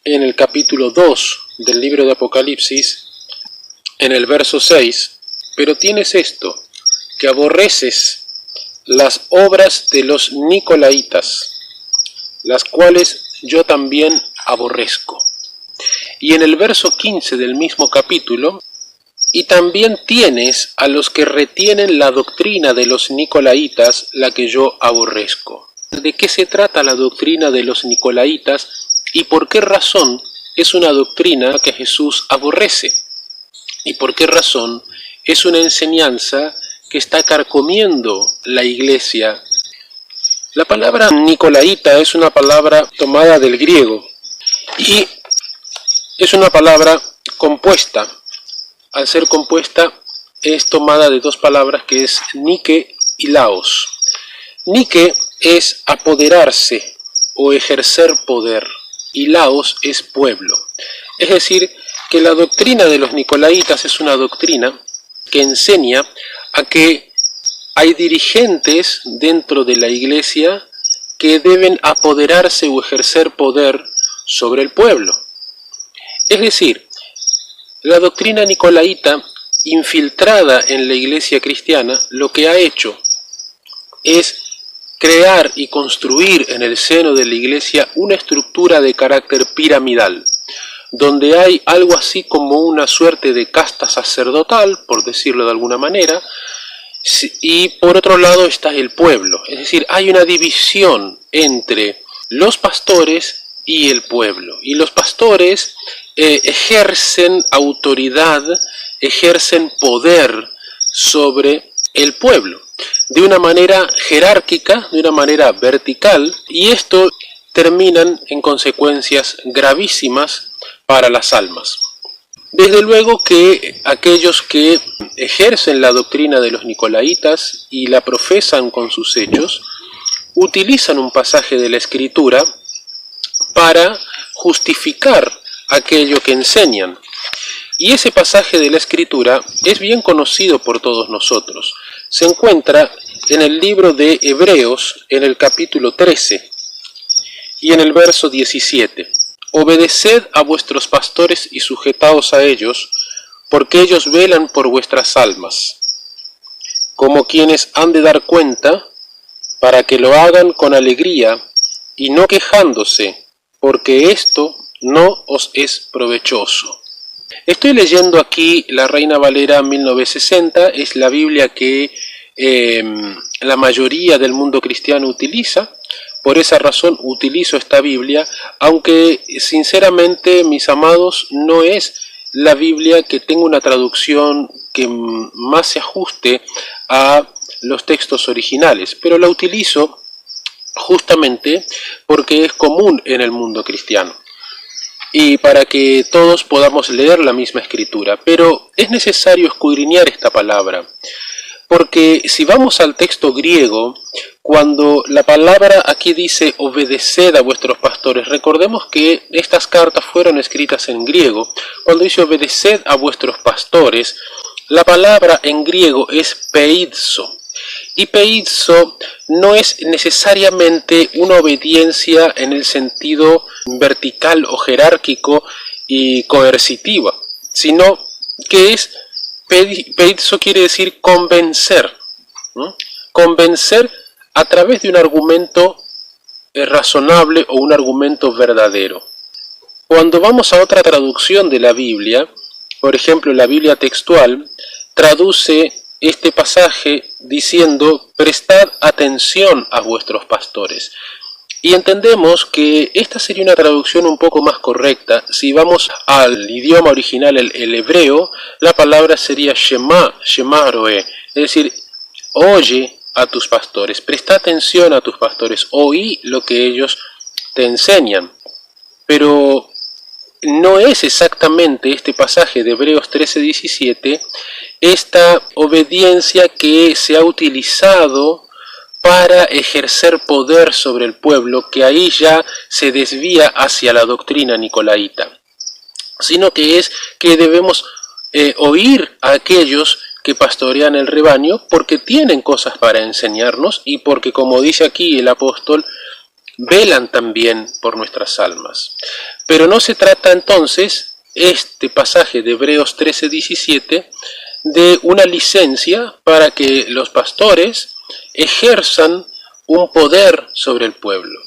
en el capítulo 2 del libro de Apocalipsis, en el verso 6, pero tienes esto, que aborreces las obras de los nicolaitas, las cuales yo también aborrezco. Y en el verso 15 del mismo capítulo, y también tienes a los que retienen la doctrina de los nicolaitas, la que yo aborrezco. ¿De qué se trata la doctrina de los nicolaitas y por qué razón es una doctrina que Jesús aborrece? ¿Y por qué razón es una enseñanza que está carcomiendo la iglesia? La palabra nicolaita es una palabra tomada del griego y es una palabra compuesta. Al ser compuesta es tomada de dos palabras que es Nike y Laos. Nike es apoderarse o ejercer poder y Laos es pueblo. Es decir, que la doctrina de los nicolaitas es una doctrina que enseña a que hay dirigentes dentro de la iglesia que deben apoderarse o ejercer poder sobre el pueblo. Es decir, la doctrina nicolaita, infiltrada en la iglesia cristiana, lo que ha hecho es crear y construir en el seno de la iglesia una estructura de carácter piramidal, donde hay algo así como una suerte de casta sacerdotal, por decirlo de alguna manera, y por otro lado está el pueblo. Es decir, hay una división entre los pastores y el pueblo. Y los pastores ejercen autoridad, ejercen poder sobre el pueblo, de una manera jerárquica, de una manera vertical, y esto terminan en consecuencias gravísimas para las almas. Desde luego que aquellos que ejercen la doctrina de los nicolaitas y la profesan con sus hechos, utilizan un pasaje de la Escritura para justificar aquello que enseñan. Y ese pasaje de la Escritura es bien conocido por todos nosotros. Se encuentra en el libro de Hebreos, en el capítulo 13, y en el verso 17. Obedeced a vuestros pastores y sujetaos a ellos, porque ellos velan por vuestras almas, como quienes han de dar cuenta, para que lo hagan con alegría y no quejándose, porque esto no os es provechoso. Estoy leyendo aquí la Reina Valera 1960, es la Biblia que la mayoría del mundo cristiano utiliza. Por esa razón utilizo esta Biblia, aunque sinceramente, mis amados, no es la Biblia que tenga una traducción que más se ajuste a los textos originales, pero la utilizo justamente porque es común en el mundo cristiano y para que todos podamos leer la misma escritura. Pero es necesario escudriñar esta palabra, porque si vamos al texto griego, cuando la palabra aquí dice obedeced a vuestros pastores, recordemos que estas cartas fueron escritas en griego. Cuando dice obedeced a vuestros pastores, la palabra en griego es peidzo. Y peidzo no es necesariamente una obediencia en el sentido vertical o jerárquico y coercitiva, sino que es, peidzo quiere decir convencer, ¿no? Convencer a través de un argumento razonable o un argumento verdadero. Cuando vamos a otra traducción de la Biblia, por ejemplo la Biblia textual, traduce este pasaje diciendo prestad atención a vuestros pastores. Y entendemos que esta sería una traducción un poco más correcta. Si vamos al idioma original, el hebreo, la palabra sería shema, shemaroe, es decir, oye a tus pastores, presta atención a tus pastores, oí lo que ellos te enseñan. Pero no es exactamente este pasaje de Hebreos 13:17 esta obediencia que se ha utilizado para ejercer poder sobre el pueblo, que ahí ya se desvía hacia la doctrina nicolaita, sino que es que debemos oír a aquellos que pastorean el rebaño porque tienen cosas para enseñarnos y porque, como dice aquí el apóstol, velan también por nuestras almas. Pero no se trata entonces, este pasaje de Hebreos 13:17, de una licencia para que los pastores ejerzan un poder sobre el pueblo.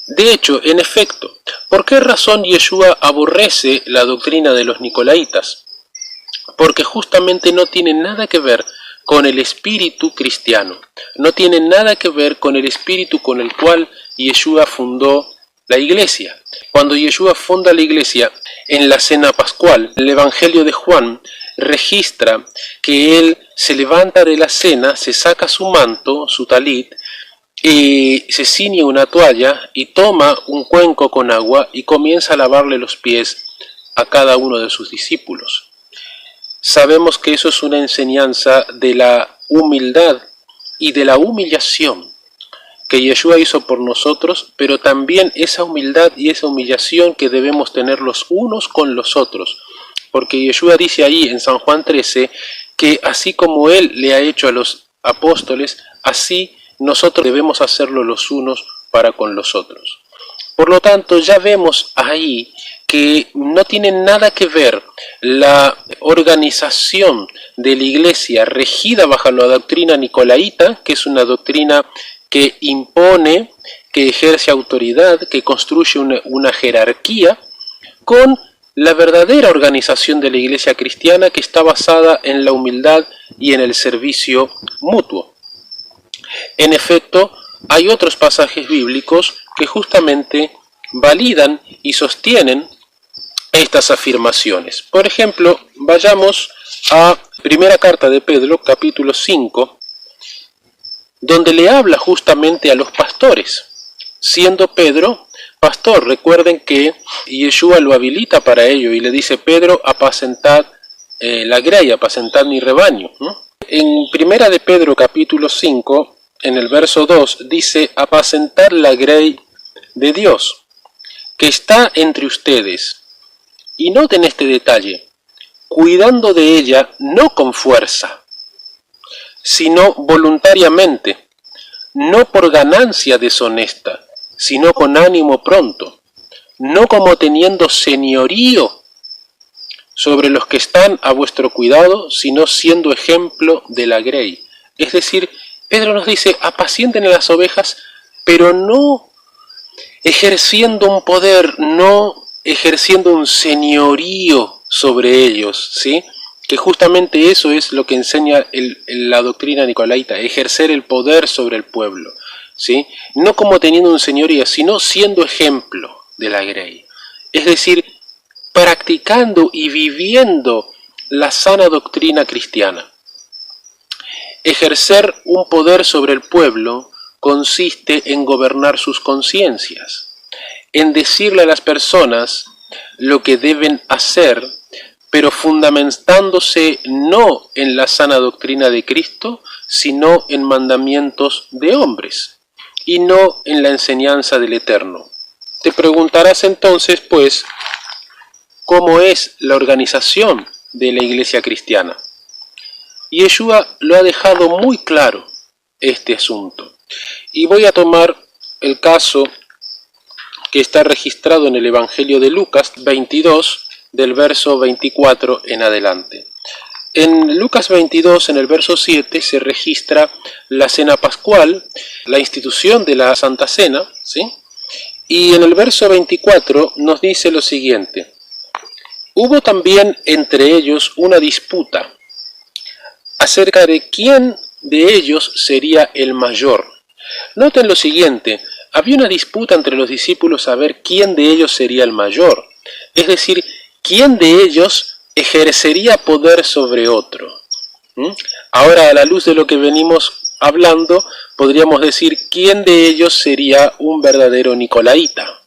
De hecho, en efecto, ¿por qué razón Yeshua aborrece la doctrina de los nicolaitas? Porque justamente no tiene nada que ver con el espíritu cristiano, no tiene nada que ver con el espíritu con el cual Yeshua fundó la iglesia. Cuando Yeshua funda la iglesia en la cena pascual, el Evangelio de Juan registra que él se levanta de la cena, se saca su manto, su talit, y se ciñe una toalla y toma un cuenco con agua y comienza a lavarle los pies a cada uno de sus discípulos. Sabemos que eso es una enseñanza de la humildad y de la humillación que Yeshua hizo por nosotros, pero también esa humildad y esa humillación que debemos tener los unos con los otros. Porque Yeshua dice ahí en San Juan 13 que así como Él le ha hecho a los apóstoles, así nosotros debemos hacerlo los unos para con los otros. Por lo tanto, ya vemos ahí que no tiene nada que ver la organización de la iglesia regida bajo la doctrina nicolaíta, que es una doctrina que impone, que ejerce autoridad, que construye una jerarquía, con la verdadera organización de la iglesia cristiana que está basada en la humildad y en el servicio mutuo. En efecto, hay otros pasajes bíblicos que justamente validan y sostienen estas afirmaciones. Por ejemplo, vayamos a primera carta de Pedro, capítulo 5, donde le habla justamente a los pastores. Siendo Pedro pastor, recuerden que Yeshua lo habilita para ello y le dice: Pedro, apacentad la grey, apacentad mi rebaño, ¿no? En primera de Pedro, capítulo 5, en el verso 2, dice: apacentad la grey de Dios, que está entre ustedes. Y noten este detalle: cuidando de ella no con fuerza, sino voluntariamente, no por ganancia deshonesta, sino con ánimo pronto, no como teniendo señorío sobre los que están a vuestro cuidado, sino siendo ejemplo de la grey. Es decir, Pedro nos dice: apacienten a las ovejas, pero no ejerciendo un poder, no ejerciendo un señorío sobre ellos, ¿sí? Que justamente eso es lo que enseña la doctrina nicolaita, ejercer el poder sobre el pueblo, ¿sí? No como teniendo un señorío, sino siendo ejemplo de la grey. Es decir, practicando y viviendo la sana doctrina cristiana. Ejercer un poder sobre el pueblo consiste en gobernar sus conciencias, en decirle a las personas lo que deben hacer, pero fundamentándose no en la sana doctrina de Cristo, sino en mandamientos de hombres, y no en la enseñanza del Eterno. Te preguntarás entonces, pues, ¿cómo es la organización de la iglesia cristiana? Y Yeshua lo ha dejado muy claro este asunto. Y voy a tomar el caso que está registrado en el Evangelio de Lucas 22, del verso 24 en adelante. En Lucas 22, en el verso 7, se registra la cena pascual, la institución de la Santa Cena, ¿sí? Y en el verso 24 nos dice lo siguiente: hubo también entre ellos una disputa acerca de quién de ellos sería el mayor. Noten lo siguiente: había una disputa entre los discípulos a ver quién de ellos sería el mayor, es decir, quién de ellos ejercería poder sobre otro. Ahora, a la luz de lo que venimos hablando, podríamos decir quién de ellos sería un verdadero nicolaíta,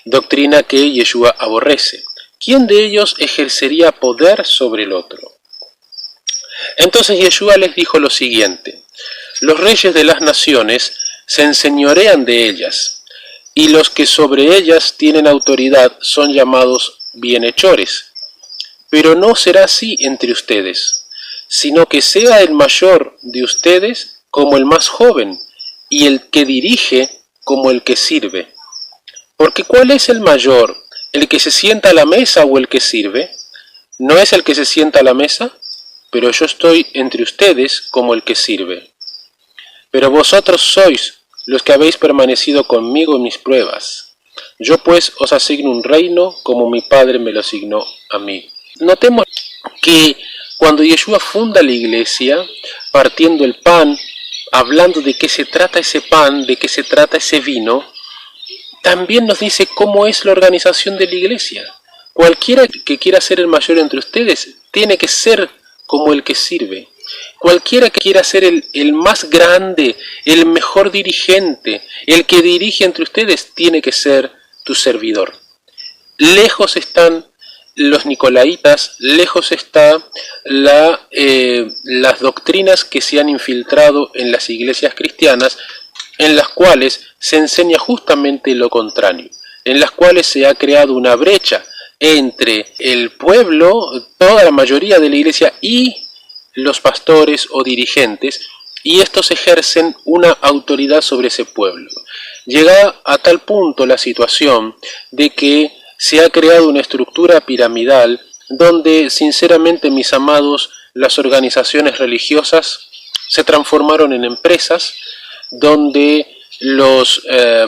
doctrina que Yeshua aborrece. ¿Quién de ellos ejercería poder sobre el otro? Entonces Yeshua les dijo lo siguiente: los reyes de las naciones se enseñorean de ellas, y los que sobre ellas tienen autoridad son llamados bienhechores. Pero no será así entre ustedes, sino que sea el mayor de ustedes como el más joven, y el que dirige como el que sirve. Porque ¿cuál es el mayor ¿El que se sienta a la mesa o el que sirve? ¿No es el que se sienta a la mesa? Pero yo estoy entre ustedes como el que sirve. Pero vosotros sois los que habéis permanecido conmigo en mis pruebas. Yo pues os asigno un reino como mi Padre me lo asignó a mí. Notemos que cuando Yeshua funda la iglesia, partiendo el pan, hablando de qué se trata ese pan, de qué se trata ese vino, también nos dice cómo es la organización de la iglesia. Cualquiera que quiera ser el mayor entre ustedes tiene que ser como el que sirve. Cualquiera que quiera ser el más grande, el mejor dirigente, el que dirige entre ustedes, tiene que ser tu servidor. Lejos están los nicolaitas, lejos está las doctrinas que se han infiltrado en las iglesias cristianas, en las cuales se enseña justamente lo contrario, en las cuales se ha creado una brecha entre el pueblo, toda la mayoría de la iglesia, y los pastores o dirigentes, y estos ejercen una autoridad sobre ese pueblo. Llega a tal punto la situación de que se ha creado una estructura piramidal donde, sinceramente, mis amados, las organizaciones religiosas se transformaron en empresas, donde los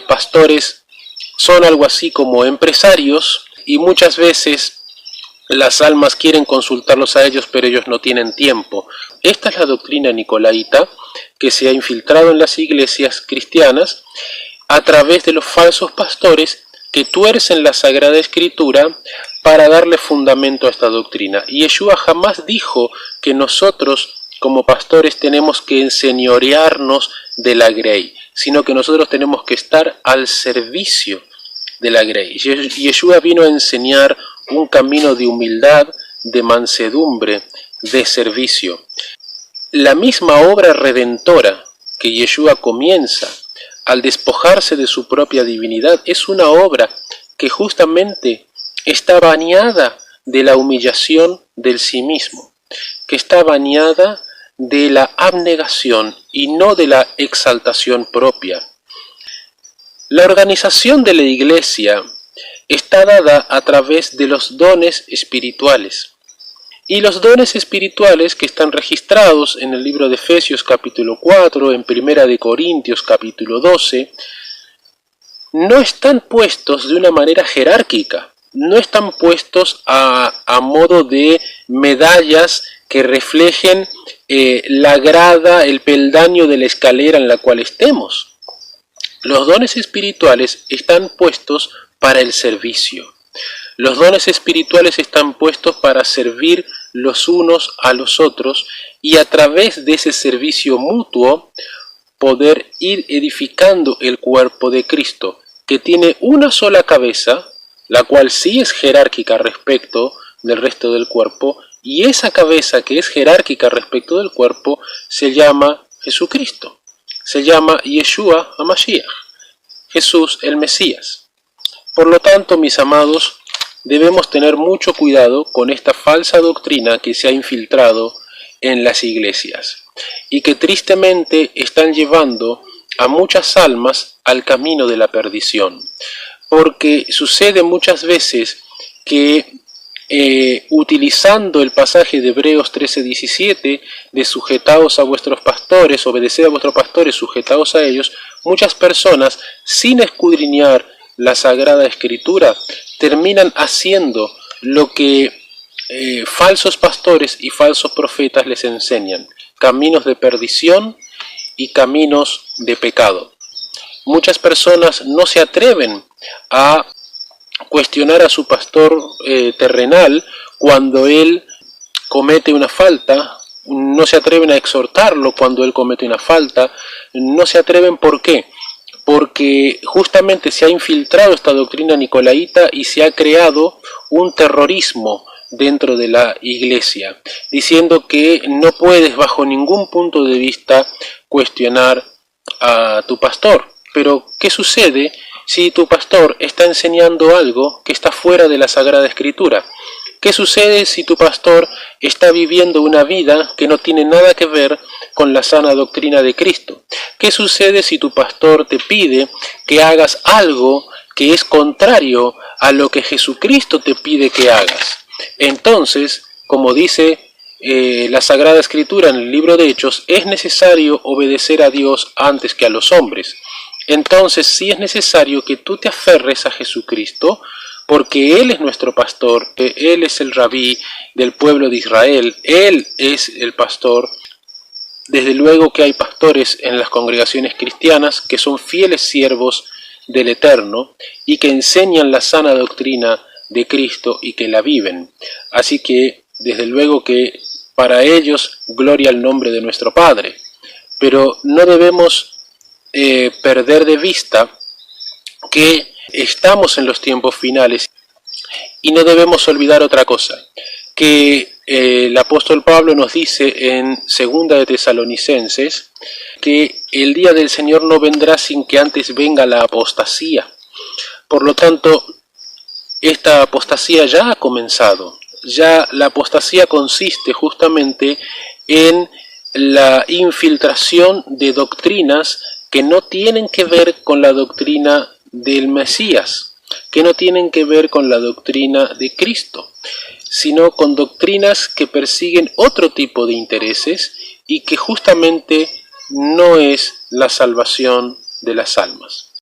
pastores son algo así como empresarios, y muchas veces las almas quieren consultarlos a ellos, pero ellos no tienen tiempo. Esta es la doctrina nicolaita que se ha infiltrado en las iglesias cristianas a través de los falsos pastores que tuercen la Sagrada Escritura para darle fundamento a esta doctrina. Y Yeshua jamás dijo que nosotros como pastores tenemos que enseñorearnos de la grey, sino que nosotros tenemos que estar al servicio de la grey. Yeshua vino a enseñar un camino de humildad, de mansedumbre, de servicio. La misma obra redentora que Yeshua comienza al despojarse de su propia divinidad es una obra que justamente está bañada de la humillación del sí mismo, que está bañada de la abnegación y no de la exaltación propia. La organización de la iglesia está dada a través de los dones espirituales. Y los dones espirituales que están registrados en el libro de Efesios capítulo 4, en Primera de Corintios capítulo 12, no están puestos de una manera jerárquica, no están puestos a modo de medallas que reflejen la grada, el peldaño de la escalera en la cual estemos. Los dones espirituales están puestos para el servicio. Los dones espirituales están puestos para servir los unos a los otros y a través de ese servicio mutuo poder ir edificando el cuerpo de Cristo, que tiene una sola cabeza, la cual sí es jerárquica respecto del resto del cuerpo, y esa cabeza que es jerárquica respecto del cuerpo se llama Jesucristo, se llama Yeshua HaMashiach, Jesús el Mesías. Por lo tanto, mis amados, debemos tener mucho cuidado con esta falsa doctrina que se ha infiltrado en las iglesias y que tristemente están llevando a muchas almas al camino de la perdición, porque sucede muchas veces que utilizando el pasaje de Hebreos 13:17 de sujetaos a vuestros pastores, obedeced a vuestros pastores, sujetaos a ellos, muchas personas sin escudriñar la Sagrada Escritura terminan haciendo lo que falsos pastores y falsos profetas les enseñan, caminos de perdición y caminos de pecado. Muchas personas no se atreven a cuestionar a su pastor terrenal cuando él comete una falta, no se atreven a exhortarlo cuando él comete una falta, no se atreven. ¿Por qué? Porque justamente se ha infiltrado esta doctrina nicolaíta y se ha creado un terrorismo dentro de la iglesia, diciendo que no puedes bajo ningún punto de vista cuestionar a tu pastor. Pero, ¿qué sucede si tu pastor está enseñando algo que está fuera de la Sagrada Escritura? ¿Qué sucede si tu pastor está viviendo una vida que no tiene nada que ver con la sana doctrina de Cristo? ¿Qué sucede si tu pastor te pide que hagas algo que es contrario a lo que Jesucristo te pide que hagas. Entonces, como dice la Sagrada Escritura en el libro de Hechos, es necesario obedecer a Dios antes que a los hombres. Entonces sí es necesario que tú te aferres a Jesucristo, porque Él es nuestro pastor, Él es el rabí del pueblo de Israel, Él es el pastor. Desde luego que hay pastores en las congregaciones cristianas que son fieles siervos del Eterno y que enseñan la sana doctrina de Cristo y que la viven. Así que, desde luego que para ellos, gloria al nombre de nuestro Padre. Pero no debemos perder de vista que estamos en los tiempos finales y no debemos olvidar otra cosa, que el apóstol Pablo nos dice en 2 de Tesalonicenses que el día del Señor no vendrá sin que antes venga la apostasía. Por lo tanto, esta apostasía ya ha comenzado. Ya la apostasía consiste justamente en la infiltración de doctrinas que no tienen que ver con la doctrina del Mesías, que no tienen que ver con la doctrina de Cristo, sino con doctrinas que persiguen otro tipo de intereses y que justamente no es la salvación de las almas.